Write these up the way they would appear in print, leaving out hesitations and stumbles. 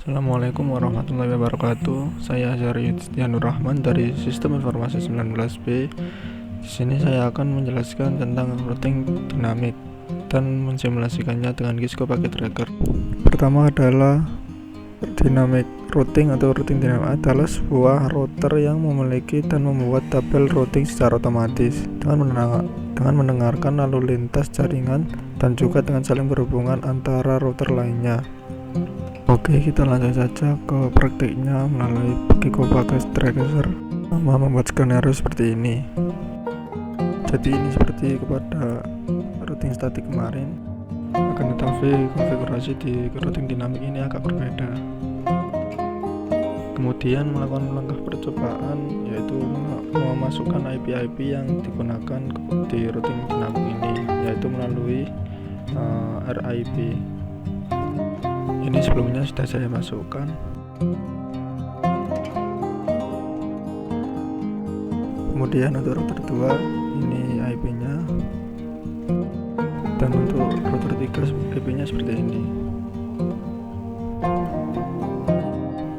Assalamualaikum warahmatullahi wabarakatuh. Saya Azhari Yustianur Rahman dari Sistem Informasi 19B. Di sini saya akan menjelaskan tentang routing dinamik dan mensimulasikannya dengan Cisco Packet Tracker. Pertama adalah dynamic routing atau routing dinamik adalah sebuah router yang memiliki dan membuat tabel routing secara otomatis dengan mendengarkan lalu lintas jaringan dan juga dengan saling berhubungan antara router lainnya. Oke, kita lanjut saja ke praktiknya melalui Cisco Packet Tracker membuat skenario seperti ini. Jadi ini seperti kepada routing statik kemarin, akan tetapi konfigurasi di routing dinamik ini agak berbeda. Kemudian melakukan langkah percobaan, yaitu memasukkan IP-IP yang digunakan di routing dinamik ini, yaitu melalui RIP. Ini sebelumnya sudah saya masukkan. Kemudian untuk router 2 ini IP-nya, dan untuk router 3 IP-nya seperti ini.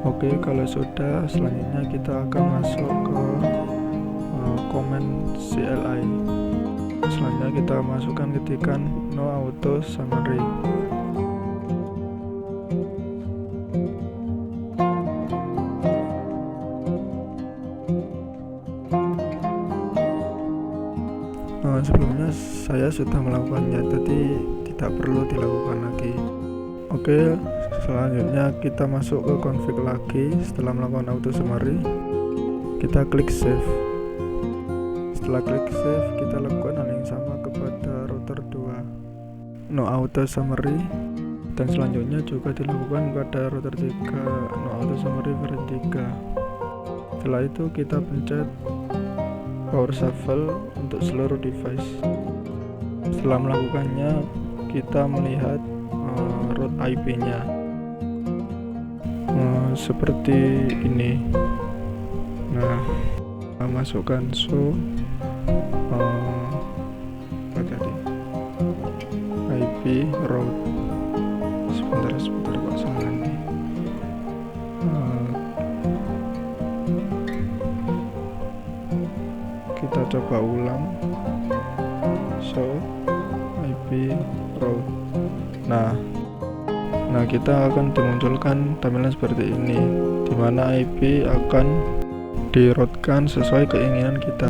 Oke, kalau sudah, selanjutnya kita akan masuk ke command CLI. Selanjutnya kita masukkan ketikan no auto summary. Sebelumnya saya sudah melakukannya, jadi tidak perlu dilakukan lagi. Oke, selanjutnya kita masuk ke config lagi. Setelah melakukan auto summary, kita klik save. Setelah klik save, kita lakukan hal yang sama kepada router 2 no auto summary, dan selanjutnya juga dilakukan pada router 3 no auto summary versi 3. Setelah itu kita pencet power shuffle untuk seluruh device. Setelah melakukannya, kita melihat route IP-nya seperti ini. Nah, kita masukkan IP route. Sebentar kok salah nih. Kita coba ulang. IP route. Nah, kita akan dimunculkan tampilan seperti ini, di mana IP akan di-routekan sesuai keinginan kita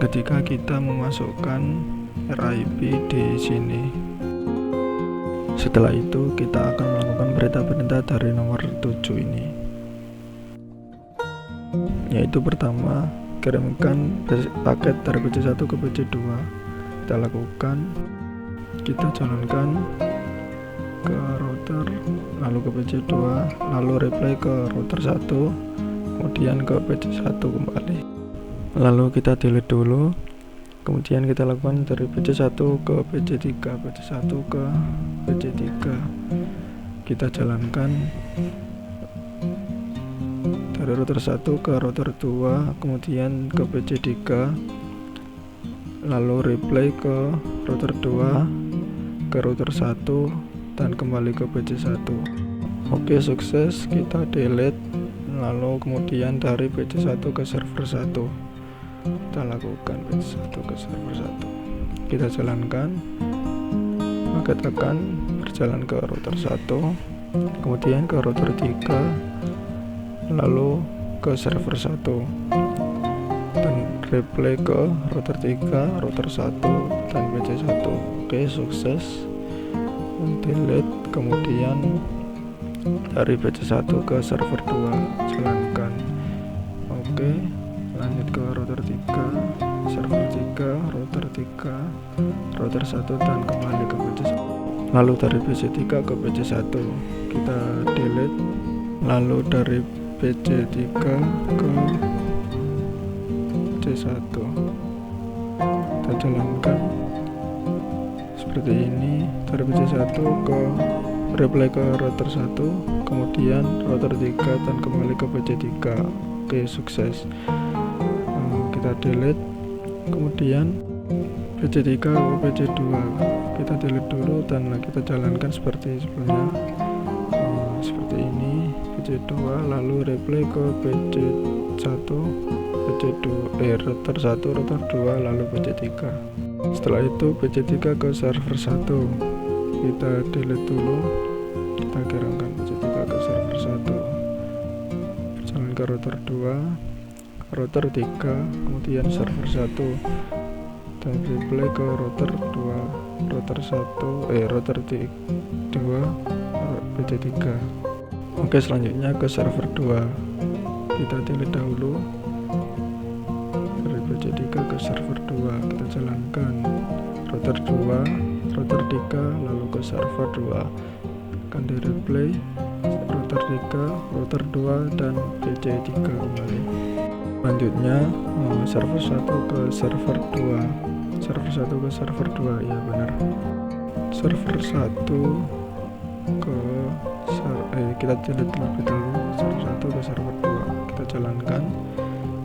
ketika kita memasukkan RIP di sini. Setelah itu kita akan melakukan perintah-perintah dari nomor 7 ini, yaitu pertama, kirimkan paket dari PC1 ke PC2. Kita lakukan, kita jalankan ke router, lalu ke PC2, lalu reply ke router 1, kemudian ke PC1 kembali. Lalu kita delete dulu, kemudian kita lakukan dari PC1 ke PC3, PC1 ke PC3. Kita jalankan dari router 1 ke router 2, kemudian ke PC3, lalu replay ke router 2, ke router 1, dan kembali ke PC1. Oke, sukses. Kita delete, lalu kemudian dari PC1 ke server 1. Kita lakukan PC1 ke server 1. Kita jalankan, maka tekan berjalan ke router 1, kemudian ke router 3, lalu ke server 1, dan replay ke router 3, router 1, dan PC1. Oke, sukses. Delete, kemudian dari PC1 ke server 2, jalankan. Oke, lanjut ke router 3, server 3, router 3, router 1, dan kembali ke PC1. Lalu dari PC3 ke PC1 kita delete, lalu dari PC3 ke PC1 kita jalankan seperti ini. Dari PC1 ke reply ke router 1, kemudian router 3, dan kembali ke PC3. Oke, sukses. Kita delete, kemudian PC3 ke PC2 kita delete dulu, dan kita jalankan seperti sebelumnya, seperti ini. PC2, lalu replay ke PC1, router 1, router 2, lalu PC3. Setelah itu PC3 ke server 1, kita delete dulu, kita kirimkan PC3 ke server 1, berjalan ke router 2, router 3, kemudian server 1, dan replay ke router 2, router 2, PC3. Oke, selanjutnya ke server 2, kita delete dahulu dari PC3 ke server 2, kita jalankan router 2, router 3, lalu ke server 2, akan di replay router 3, router 2, dan PC3 kembali. Selanjutnya server 1 ke server 2, server 1 ke server 2, ya benar, server 1 ke kita delete terlebih dahulu server 1 ke server 2, kita jalankan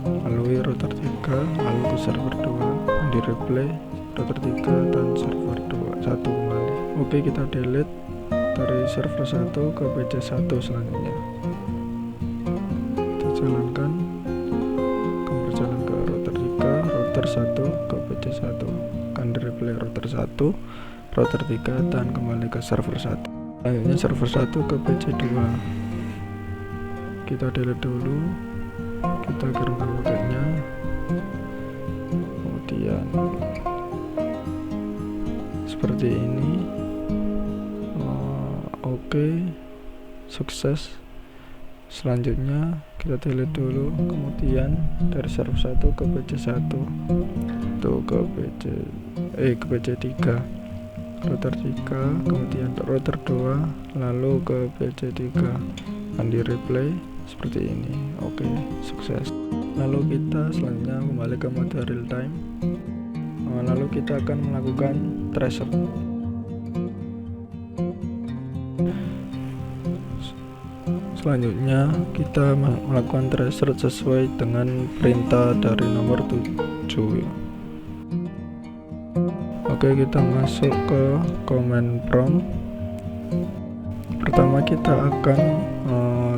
melalui router 3, lalu ke server 2, di replay router 3 dan server 1 kembali. Oke, kita delete dari server 1 ke PC1 selanjutnya, kita jalankan, berjalan ke router 3, router 1 ke PC1, akan di replay router 1, router 3, dan kembali ke server 1. Selanjutnya server 1 ke PC2, kita delete dulu, kita kirimkan paketnya, kemudian seperti ini. Oke, sukses. Selanjutnya kita delete dulu, kemudian dari server 1 ke PC1, itu ke PC3, router 3, kemudian router 2, lalu ke PC3, akan di replay seperti ini. Oke, sukses. Lalu kita selanjutnya kembali ke mode real time, lalu kita akan melakukan tracer. Selanjutnya kita melakukan tracer sesuai dengan perintah dari nomor 7. Oke, kita masuk ke command prompt. Pertama kita akan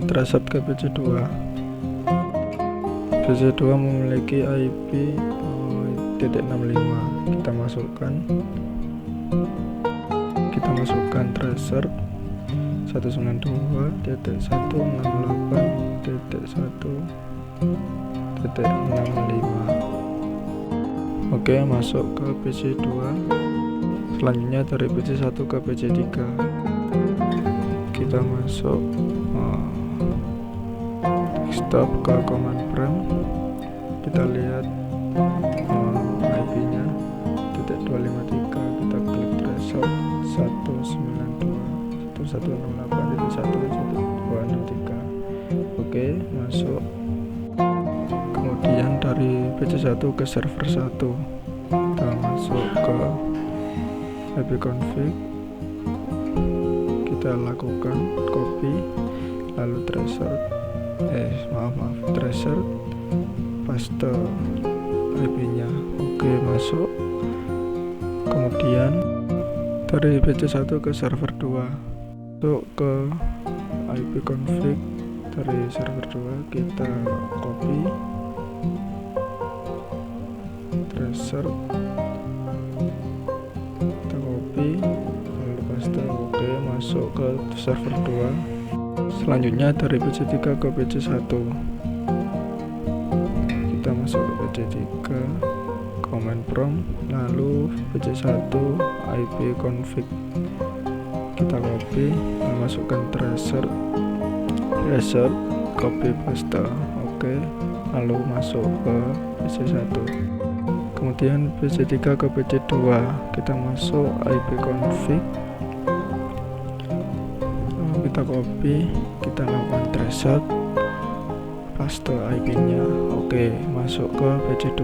tracer ke PC2. PC2 memiliki IP .65. Kita masukkan tracer 192.168.1.65. Oke, masuk ke PC2. Selanjutnya dari PC1 ke PC3, kita masuk desktop ke command prompt, kita lihat IP nya .253, kita klik tracer 192.168.1.263. Oke, masuk. Kemudian dari PC1 ke server 1, kita masuk ke ipconfig, kita lakukan copy, lalu tracer paste IP nya. Oke, masuk. Kemudian dari PC1 ke server 2, masuk ke ipconfig, dari server 2 kita copy, tracer, kita copy, lalu paste. Oke, masuk ke server 2. Selanjutnya dari PC3 ke PC1, kita masuk ke PC3, command prompt, lalu PC1 ipconfig, kita copy, masukkan tracer, copy paste. Oke, lalu masuk ke PC1. Kemudian PC3 ke PC2, kita masuk ipconfig, kita copy, kita lakukan tracer, paste IP nya. Oke, masuk ke PC2.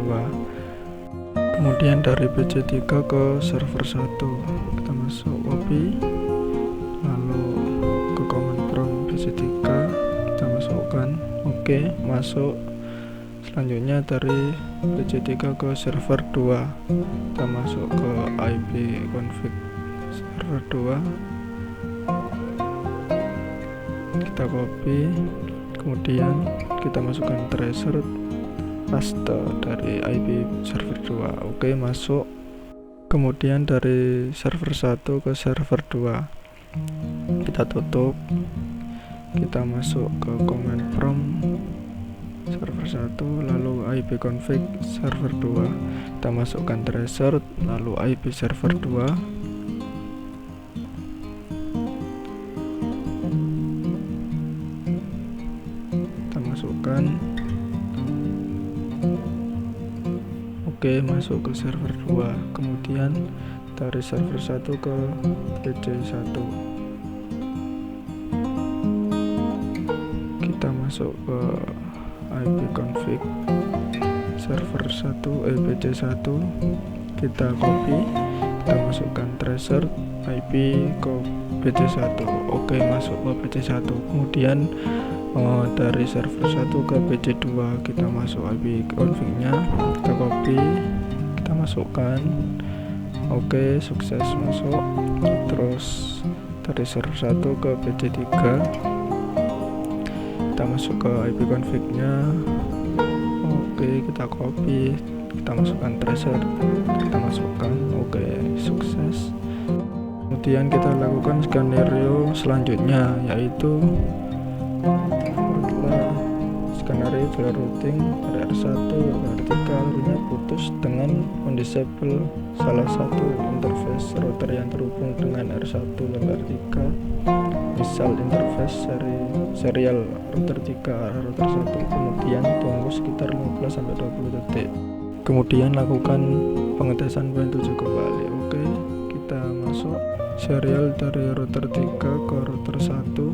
Kemudian dari PC3 ke server 1, kita masuk copy, lalu ke command prompt PC3, kita masukkan. Oke, masuk. Selanjutnya dari PC3 ke server 2, kita masuk ke ipconfig server 2, kita copy, kemudian kita masukkan tracer, paste dari IP server 2. Oke, masuk. Kemudian dari server 1 ke server 2 kita tutup, kita masuk ke command prompt server 1, lalu IP config server 2, kita masukkan tracer, lalu IP server 2, kita masukkan. Oke, masuk ke server 2. Kemudian dari server 1 ke PC1 kita masuk ke IP config server 1 PC1, kita copy, kita masukkan tracer IP ke PC1. Oke, masuk ke PC1. Kemudian dari server 1 ke PC2 kita masuk IP config-nya, kita copy, kita masukkan. Oke, sukses masuk. Terus dari server 1 ke PC3 kita masuk ke IP config-nya. Oke, kita copy, kita masukkan tracer, kita masukkan. Oke, sukses. Kemudian kita lakukan skenario selanjutnya, yaitu skenario file routing dari R1 vertikal nya putus dengan mendisable salah satu interface router yang terhubung dengan R1 vertikal, misal interface serial router 3 router 1. Kemudian tunggu sekitar 15-20 detik, kemudian lakukan pengetesan poin 7 kembali. Oke, kita masuk serial dari router 3 ke router 1.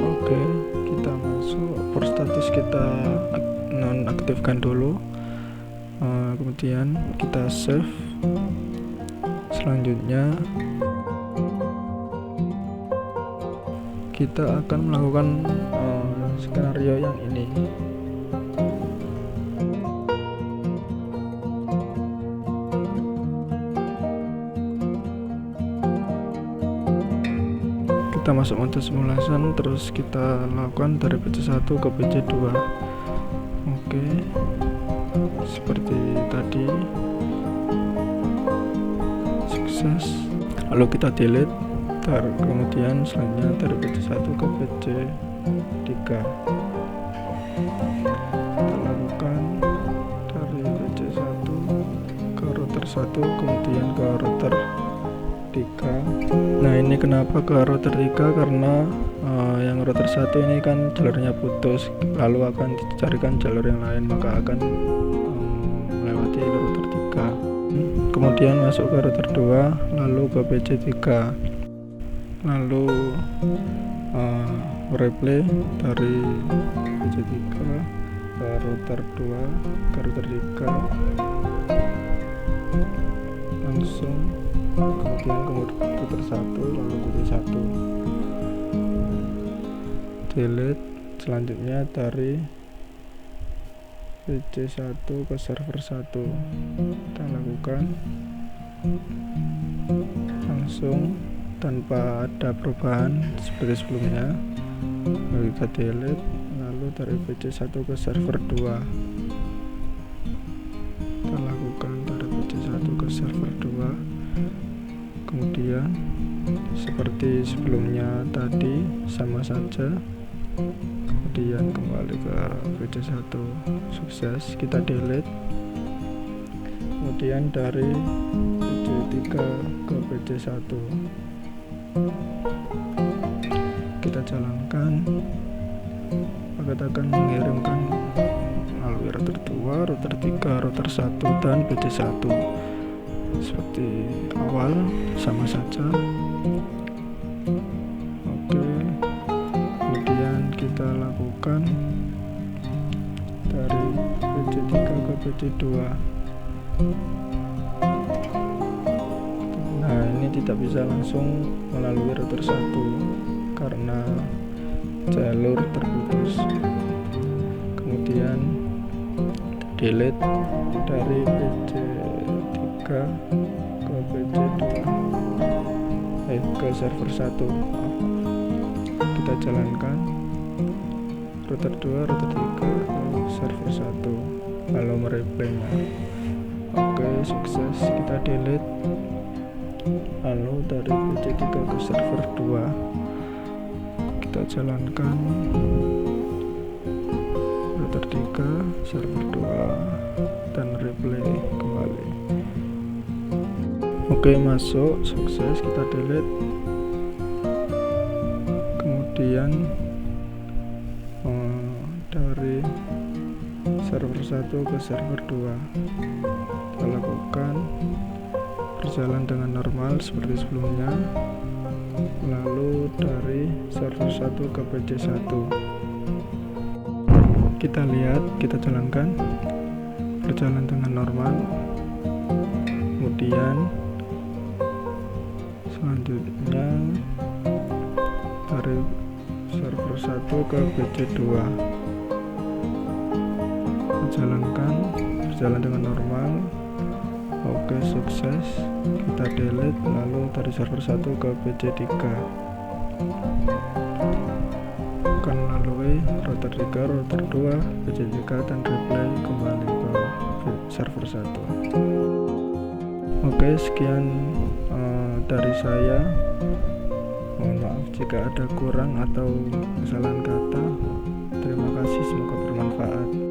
Oke, kita masuk, port status kita nonaktifkan dulu, kemudian kita save. Selanjutnya kita akan melakukan skenario yang ini. Kita masuk mode simulation, terus kita lakukan dari PC1 ke PC2. Oke, seperti tadi, sukses. Lalu kita delete, kemudian selanjutnya dari PC1 ke PC3 kita lakukan dari PC1 ke router 1, kemudian ke router 3. Nah, ini kenapa ke router 3? Karena yang router 1 ini kan jalurnya putus, lalu akan dicarikan jalur yang lain, maka akan melewati router 3. Kemudian masuk ke router 2, lalu ke PC3, lalu replay dari PC3 ke router 2 ke router 3, langsung kemudian ke router 1, lalu PC1, delete. Selanjutnya dari PC1 ke server 1 kita lakukan langsung tanpa ada perubahan seperti sebelumnya. Lalu kita delete, lalu dari PC1 ke server 2 kita lakukan dari PC1 ke server 2. Kemudian seperti sebelumnya tadi sama saja, kemudian kembali ke PC1, sukses. Kita delete, kemudian dari PC3 ke PC1 kita jalankan, maka akan mengirimkan melalui router 2, router 3, router 1, dan PC1 seperti awal, sama saja. Oke, kemudian kita lakukan dari PC3 ke PC2. Nah, ini tidak bisa langsung melalui router 1 karena jalur terputus. Kemudian delete dari PC3 ke PC2, ke server 1. kita jalankan router 2, router 3 ke server 1 lalu mereplaynya. Oke, sukses. Kita delete lalu dari PC 3 ke server 2 kita jalankan router 3 server 2 dan replay kembali. Oke, masuk, sukses. Kita delete, kemudian dari server 1 ke server 2 kita lakukan berjalan dengan normal seperti sebelumnya, lalu dari server 1 ke PC 1 kita lihat, kita jalankan berjalan dengan normal. Kemudian selanjutnya dari server 1 ke PC 2 jalankan berjalan dengan normal. Oke, sukses. Kita delete lalu dari server 1 ke PC 3 akan melalui router 3, router 2, PC 3 dan replay kembali ke server 1. Oke, sekian dari saya. Mohon maaf jika ada kurang atau kesalahan kata. Terima kasih, semoga bermanfaat.